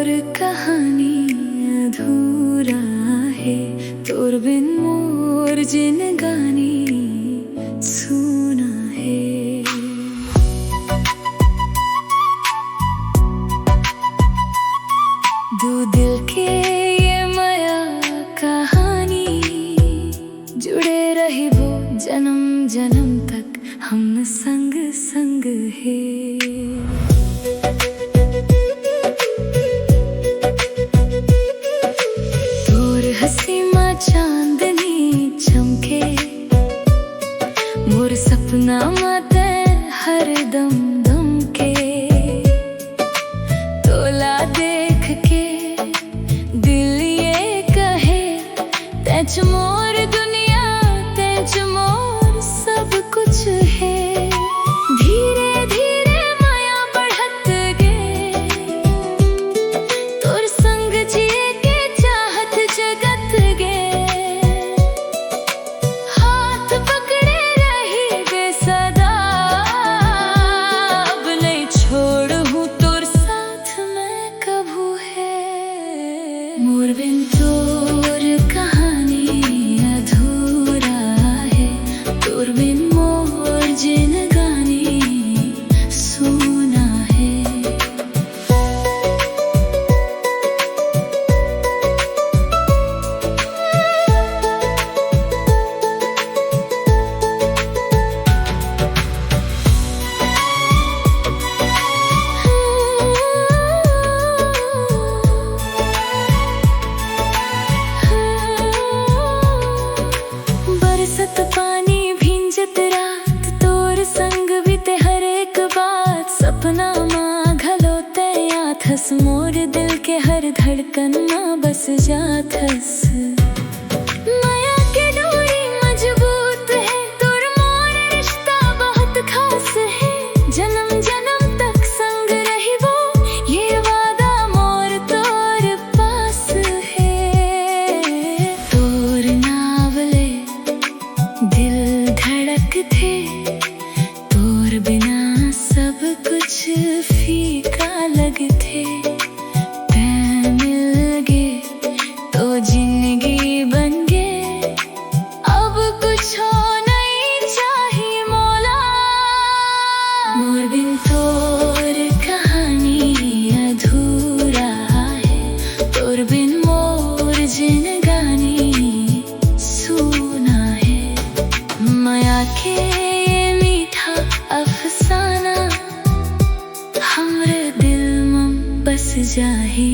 तोर कहानी अधूरा है, तोर बिन मोर जिन गानी सुना है। दो दिल के ये माया कहानी, जुड़े रही वो जन्म जन्म तक, हम संग संग है। चांदनी चमके मोर सपना माते हर दम दम के, तोला देख के दिल ये कहे तेज मोर दुनिया, तेज मोर सब कुछ है। धीरे धीरे माया बढ़त गे, तोर संग जिए के चाहत जगत गे। मोर बिन तोर कहानी अधूरा है, तोर बिन मोर जिन गानी सुना है। पानी भींजत रात तोर संग बीते हर एक बात, सपना माँ घलोते आथस, मोर दिल के हर धड़कन माँ बस जाथस। माया के डोरी मजबूत है, तोर मोर रिश्ता बहुत खास है। जन्म जन्म तक संग रही वो, ये वादा मोर तोर पास है। तोर नावले दिल धड़क थे, तोर बिना सब कुछ फीका लगथे। तै मिल गे तो जिंदगी बन गे, अब कुछ हो नहीं चाहिए मौला। मोर बिन तोर कहानी अधूरा है, तोर बिन मोर जिन गानी सुना है। माया के ये मीठा अफसाना हमरे दिल में बस जाही।